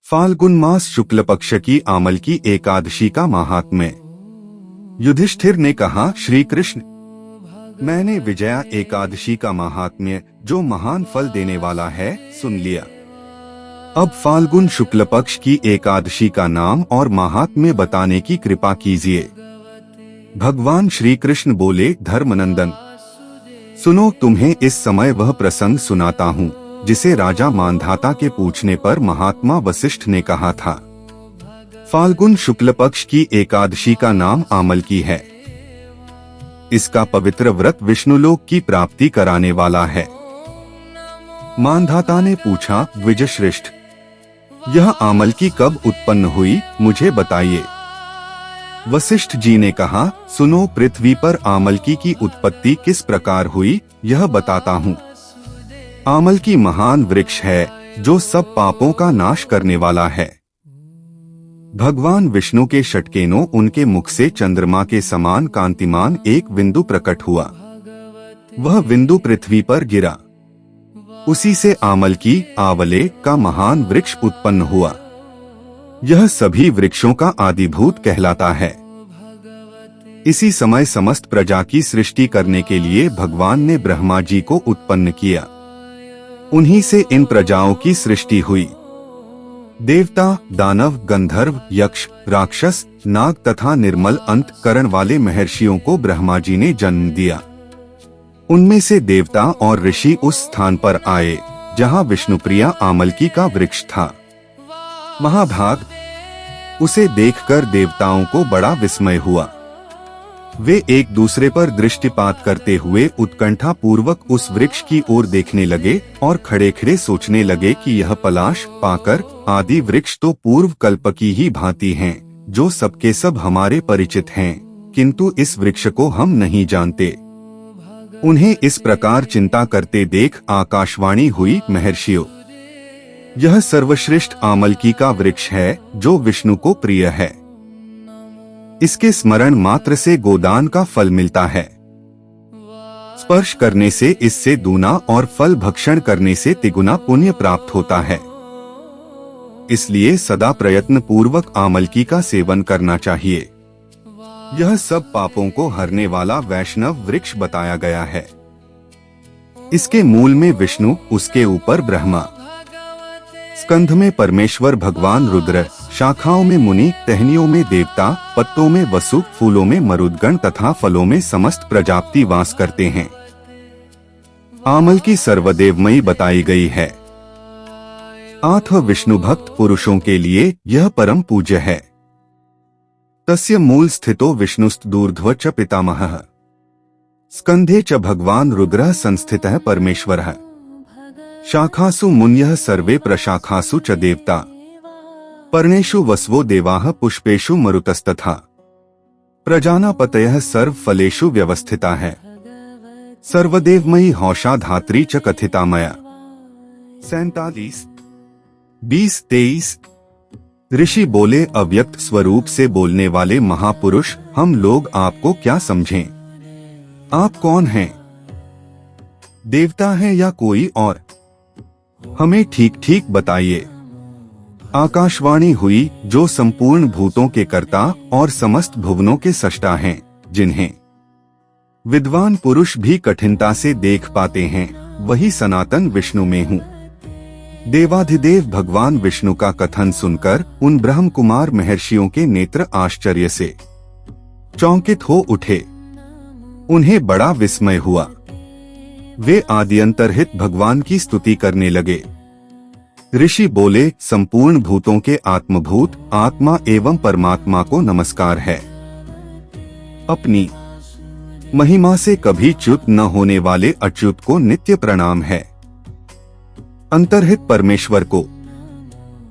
फाल्गुन मास शुक्ल पक्ष की आमल की एकादशी का महात्म्य। युधिष्ठिर ने कहा, श्री कृष्ण, मैंने विजया एकादशी का महात्म्य, जो महान फल देने वाला है, सुन लिया। अब फाल्गुन शुक्ल पक्ष की एकादशी का नाम और महात्म्य बताने की कृपा कीजिए। भगवान श्री कृष्ण बोले, धर्मनंदन, सुनो, तुम्हें इस समय वह प्रसंग सुनाता हूँ जिसे राजा मांधाता के पूछने पर महात्मा वशिष्ठ ने कहा था। फाल्गुन शुक्ल पक्ष की एकादशी का नाम आमल की है। इसका पवित्र व्रत विष्णुलोक की प्राप्ति कराने वाला है। मांधाता ने पूछा, द्विजश्रेष्ठ, यह आमल की कब उत्पन्न हुई, मुझे बताइए। वशिष्ठ जी ने कहा, सुनो, पृथ्वी पर आमल की उत्पत्ति किस प्रकार हुई, यह बताता हूँ। आमल की महान वृक्ष है जो सब पापों का नाश करने वाला है। भगवान विष्णु के षटकेनों उनके मुख से चंद्रमा के समान कांतिमान एक बिंदु प्रकट हुआ। वह बिंदु पृथ्वी पर गिरा। उसी से आमल की आवले का महान वृक्ष उत्पन्न हुआ। यह सभी वृक्षों का आदिभूत कहलाता है। इसी समय समस्त प्रजा की सृष्टि करने के लिए भगवान ने ब्रह्मा जी को उत्पन्न किया। उन्हीं से इन प्रजाओं की सृष्टि हुई। देवता, दानव, गंधर्व, यक्ष, राक्षस, नाग तथा निर्मल अंतकरण वाले महर्षियों को ब्रह्मा जी ने जन्म दिया। उनमें से देवता और ऋषि उस स्थान पर आए जहां विष्णुप्रिया आमलकी का वृक्ष था। महाभाग, उसे देखकर देवताओं को बड़ा विस्मय हुआ। वे एक दूसरे पर दृष्टिपात करते हुए उत्कंठा पूर्वक उस वृक्ष की ओर देखने लगे और खड़े खड़े सोचने लगे कि यह पलाश, पाकर आदि वृक्ष तो पूर्व कल्प की ही भांति हैं, जो सबके सब हमारे परिचित हैं, किंतु इस वृक्ष को हम नहीं जानते। उन्हें इस प्रकार चिंता करते देख आकाशवाणी हुई, महर्षियों, यह सर्वश्रेष्ठ आमलकी का वृक्ष है जो विष्णु को प्रिय है। इसके स्मरण मात्र से गोदान का फल मिलता है। स्पर्श करने से इससे दूना और फल भक्षण करने से तिगुना पुण्य प्राप्त होता है। इसलिए सदा प्रयत्न पूर्वक आमलकी का सेवन करना चाहिए। यह सब पापों को हरने वाला वैष्णव वृक्ष बताया गया है। इसके मूल में विष्णु, उसके ऊपर ब्रह्मा, स्कंध में परमेश्वर भगवान रुद्र, शाखाओं में मुनि, टहनियों में देवता, पत्तों में वसु, फूलों में मरुदगण तथा फलों में समस्त प्रजापति वास करते हैं। आमल की सर्वदेवमयी बताई गई है। आठ विष्णु भक्त पुरुषों के लिए यह परम पूज्य है। तस्य मूल स्थितो विष्णुस्तूर्ध्व च पितामहः, स्कंधे च भगवान रुद्रः संस्थितः परमेश्वरः, शाखासु मुन्यः सर्वे प्रशाखासु च देवता, पर्णेषु वसवो देवाः पुष्पेषु मरुतस्तथा, प्रजानापतयः सर्व फलेषु व्यवस्थिता है, सर्वदेवमयी हौषा धात्री च कथिता मया। 47, 20, 23। ऋषि बोले, अव्यक्त स्वरूप से बोलने वाले महापुरुष, हम लोग आपको क्या समझें? आप कौन हैं? देवता हैं या कोई और? हमें ठीक ठीक बताइए। आकाशवाणी हुई, जो संपूर्ण भूतों के कर्ता और समस्त भुवनों के सृष्टा हैं, जिन्हें विद्वान पुरुष भी कठिनता से देख पाते हैं, वही सनातन विष्णु में हूँ। देवाधिदेव भगवान विष्णु का कथन सुनकर उन ब्रह्म कुमार महर्षियों के नेत्र आश्चर्य से चौंकित हो उठे। उन्हें बड़ा विस्मय हुआ। वे आद्यंतरहित भगवान की स्तुति करने लगे। ऋषि बोले, संपूर्ण भूतों के आत्मभूत आत्मा एवं परमात्मा को नमस्कार है। अपनी महिमा से कभी च्युत न होने वाले अच्युत को नित्य प्रणाम है। अंतर्हित परमेश्वर को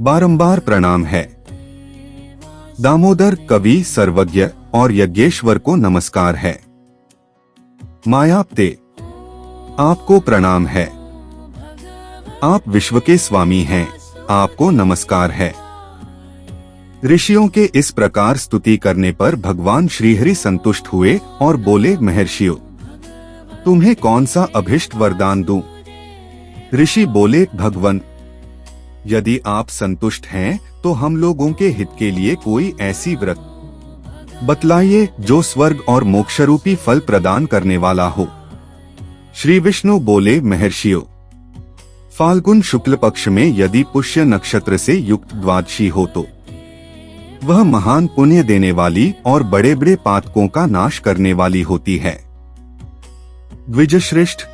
बारंबार प्रणाम है। दामोदर, कवि, सर्वज्ञ और यज्ञेश्वर को नमस्कार है। मायाप्ते, आपको प्रणाम है। आप विश्व के स्वामी हैं, आपको नमस्कार है। ऋषियों के इस प्रकार स्तुति करने पर भगवान श्रीहरि संतुष्ट हुए और बोले, महर्षियों, तुम्हें कौन सा अभिष्ट वरदान दूं? ऋषि बोले, भगवन, यदि आप संतुष्ट हैं तो हम लोगों के हित के लिए कोई ऐसी व्रत बतलाइए जो स्वर्ग और मोक्षरूपी फल प्रदान करने वाला हो। श्री विष्णु बोले, महर्षियों, फाल्गुन शुक्ल पक्ष में यदि पुष्य नक्षत्र से युक्त द्वादशी हो तो वह महान पुण्य देने वाली और बड़े बड़े पातकों का नाश करने वाली होती है। द्विजश्रेष्ठ,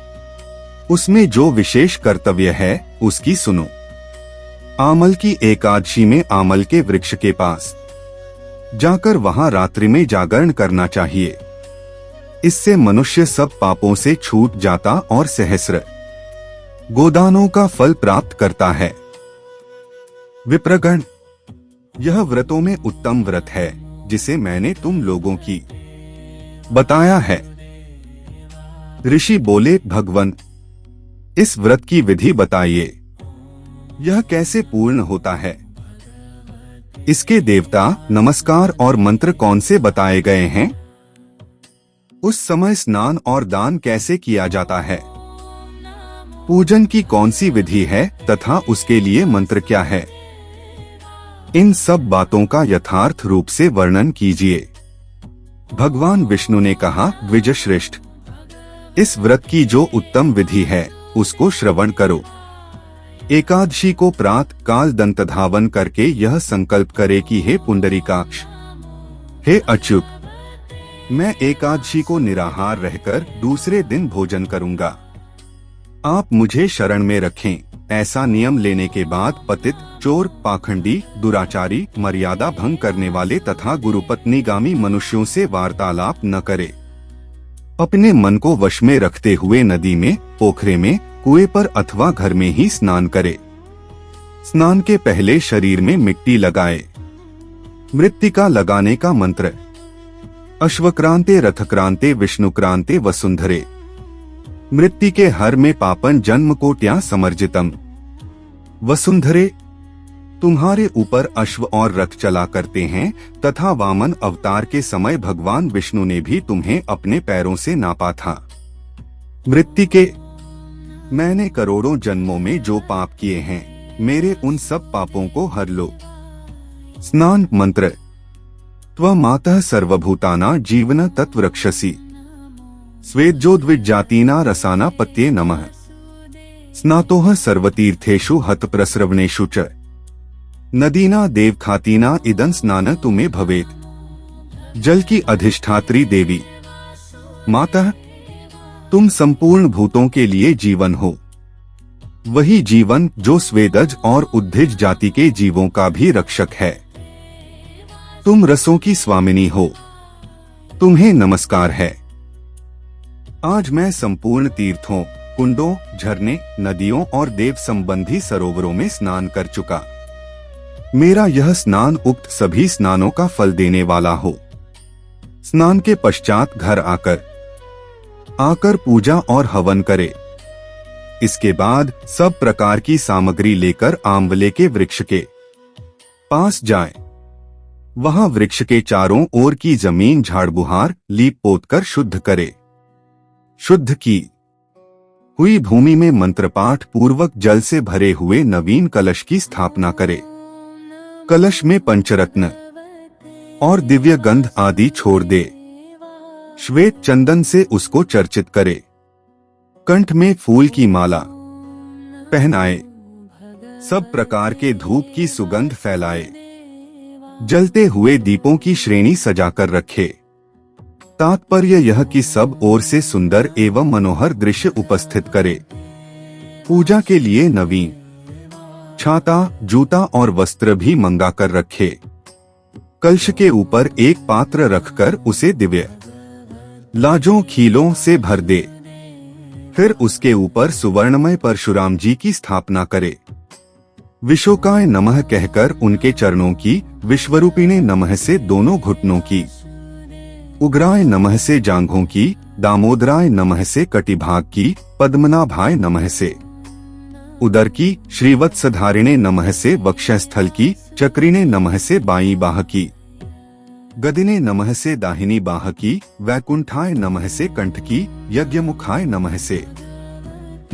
उसमें जो विशेष कर्तव्य है उसकी सुनो। आमल की एकादशी में आमल के वृक्ष के पास जाकर वहां रात्रि में जागरण करना चाहिए। इससे मनुष्य सब पापों से छूट जाता और सहस्र गोदानों का फल प्राप्त करता है। विप्रगण, यह व्रतों में उत्तम व्रत है जिसे मैंने तुम लोगों की बताया है। ऋषि बोले, भगवन, इस व्रत की विधि बताइए, यह कैसे पूर्ण होता है? इसके देवता, नमस्कार और मंत्र कौन से बताए गए हैं? उस समय स्नान और दान कैसे किया जाता है? पूजन की कौन सी विधि है तथा उसके लिए मंत्र क्या है? इन सब बातों का यथार्थ रूप से वर्णन कीजिए। भगवान विष्णु ने कहा, द्विजश्रेष्ठ, इस व्रत की जो उत्तम विधि है उसको श्रवण करो। एकादशी को प्रातः काल दंतधावन करके यह संकल्प करे कि हे पुंडरीकाक्ष, हे अच्युत, मैं एकादशी को निराहार रहकर दूसरे दिन भोजन करूंगा। आप मुझे शरण में रखें। ऐसा नियम लेने के बाद पतित, चोर, पाखंडी, दुराचारी, मर्यादा भंग करने वाले तथा गुरुपत्नीगामी मनुष्यों से वार्तालाप न करे। अपने मन को वश में रखते हुए नदी में, पोखरे में, कुएं पर अथवा घर में ही स्नान करे। स्नान के पहले शरीर में मिट्टी लगाए। मृत्तिका लगाने का मंत्र: अश्वक्रांते रथक्रांते विष्णुक्रांते वसुंधरे। मृत्तिके हर में पापन जन्म कोट्या समर्जितम। वसुंधरे, तुम्हारे ऊपर अश्व और रथ चला करते हैं तथा वामन अवतार के समय भगवान विष्णु ने भी तुम्हें अपने पैरों से नापा था। मृत्तिके, मैंने करोड़ों जन्मों में जो पाप किए हैं, मेरे उन सब पापों को हर लो। स्नान मंत्र: त्वमातः सर्वभूताना जीवन तत्वरक्षसि। स्वेज्जोद्विज्जातीना रसाना पत्ये नमः। स्नातोः सर्वतीर्थेषु हतप्रस्रवणेषु च। नदीना देवखातीना इदं स्नान तुम्हें भवेत्। जल की अधिष्ठात्री देवी माता, तुम संपूर्ण भूतों के लिए जीवन हो। वही जीवन जो स्वेदज और उद्भिज जाति के जीवों का भी रक्षक है। तुम रसों की स्वामिनी हो। तुम्हें नमस्कार है। आज मैं संपूर्ण तीर्थों, कुंडों, झरने, नदियों और देव संबंधी सरोवरों में स्नान कर चुका। मेरा यह स्नान उक्त सभी स्नानों का फल देने वाला हो। स्नान के पश्चात घर आकर पूजा और हवन करे। इसके बाद सब प्रकार की सामग्री लेकर आंवले के वृक्ष के पास जाए। वहां वृक्ष के चारों ओर की जमीन झाड़ बुहार लीप पोत कर शुद्ध करे। शुद्ध की हुई भूमि में मंत्रपाठ पूर्वक जल से भरे हुए नवीन कलश की स्थापना करे। कलश में पंचरत्न और दिव्य गंध आदि छोड़ दे। श्वेत चंदन से उसको चर्चित करे। कंठ में फूल की माला पहनाए। सब प्रकार के धूप की सुगंध फैलाए। जलते हुए दीपों की श्रेणी सजाकर रखे। तात्पर्य यह कि सब ओर से सुंदर एवं मनोहर दृश्य उपस्थित करे। पूजा के लिए नवीन छाता, जूता और वस्त्र भी मंगा कर रखे। कलश के ऊपर एक पात्र रखकर उसे दिव्य लाजों खीलों से भर दे। फिर उसके ऊपर सुवर्णमय परशुराम जी की स्थापना करे। विशोकाय नमः कहकर उनके चरणों की, विश्वरूपिणे नमः से दोनों घुटनों की, उग्राय नमः से जांघों की, दामोदराय नमः से कटिभाग की, पद्मनाभाय नमः से उदर की, श्रीवत्सधारिणे नमः से वक्षस्थल की, चक्रिणे नमः से बाईं बाह की, गदिने नमः से दाहिनी बाह की, वैकुंठाय नमः से कंठ की, यज्ञमुखाय नमः से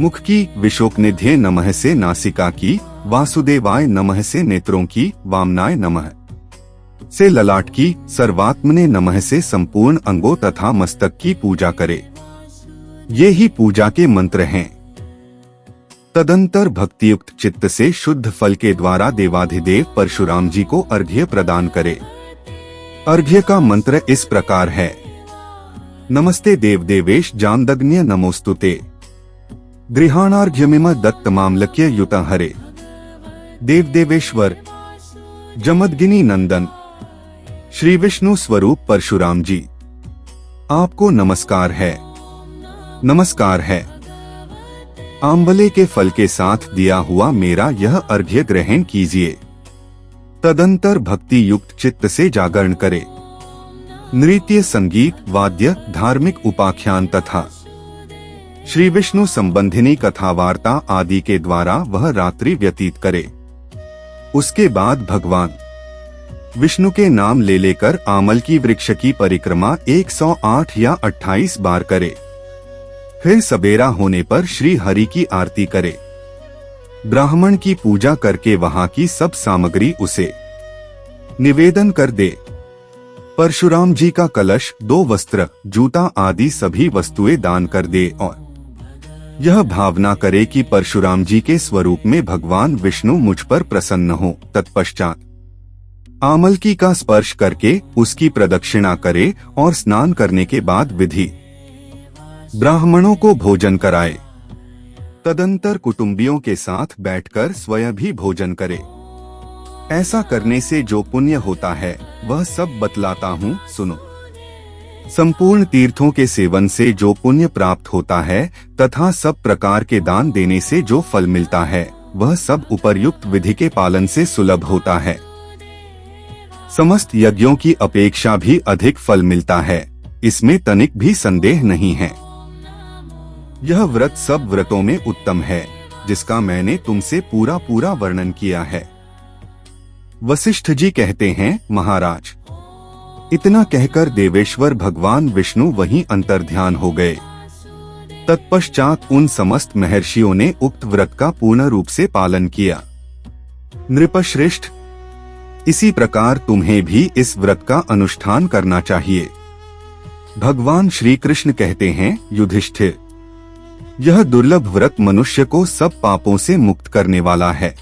मुख की, विशोकनिधे नमः से नासिका की, वासुदेवाय नमः से नेत्रों की, वामनाय नमः से ललाट की, सर्वात्मने नमः से संपूर्ण अंगों तथा मस्तक की पूजा करे। ये ही पूजा के मंत्र हैं। तदंतर भक्तियुक्त चित्त से शुद्ध फल के द्वारा देवाधिदेव परशुराम जी को अर्घ्य प्रदान करे। अर्घ्य का मंत्र इस प्रकार है। नमस्ते देवदेवेश जामदग्न्य नमोस्तुते, गृहाणार्घ्यमिम दत्तमामलक्य युत हरे। देवदेवेश्वर जमदग्नि नंदन श्री विष्णु स्वरूप परशुराम जी, आपको नमस्कार है, नमस्कार है। आंवले के फल के साथ दिया हुआ मेरा यह अर्घ्य ग्रहण कीजिए। तदंतर भक्ति युक्त चित्त से जागरण करे। नृत्य, संगीत, वाद्य, धार्मिक उपाख्यान तथा श्री विष्णु संबंधिनी कथा वार्ता आदि के द्वारा वह रात्रि व्यतीत करे। उसके बाद भगवान विष्णु के नाम ले लेकर आमल की वृक्ष की परिक्रमा 108 या 28 बार करे। फिर सबेरा होने पर श्री हरि की आरती करे। ब्राह्मण की पूजा करके वहां की सब सामग्री उसे निवेदन कर दे। परशुराम जी का कलश, 2 वस्त्र, जूता आदि सभी वस्तुएं दान कर दे और यह भावना करे कि परशुराम जी के स्वरूप में भगवान विष्णु मुझ पर प्रसन्न हो। तत्पश्चात आमलकी का स्पर्श करके उसकी प्रदक्षिणा करे और स्नान करने के बाद विधि ब्राह्मणों को भोजन कराए। तदंतर कुटुंबियों के साथ बैठकर स्वयं भी भोजन करे। ऐसा करने से जो पुण्य होता है वह सब बतलाता हूँ, सुनो। संपूर्ण तीर्थों के सेवन से जो पुण्य प्राप्त होता है तथा सब प्रकार के दान देने से जो फल मिलता है वह सब उपर्युक्त विधि के पालन से सुलभ होता है। समस्त यज्ञों की अपेक्षा भी अधिक फल मिलता है, इसमें तनिक भी संदेह नहीं है। यह व्रत सब व्रतों में उत्तम है, जिसका मैंने तुमसे पूरा वर्णन किया है। वशिष्ठ जी कहते हैं, महाराज, इतना कहकर देवेश्वर भगवान विष्णु वहीं अंतर्ध्यान हो गए। तत्पश्चात उन समस्त महर्षियों ने उक्त व्रत का पूर्ण रूप से पालन किया। नृपश्रेष्ठ, इसी प्रकार तुम्हें भी इस व्रत का अनुष्ठान करना चाहिए। भगवान श्री कृष्ण कहते हैं, युधिष्ठिर, यह दुर्लभ व्रत मनुष्य को सब पापों से मुक्त करने वाला है।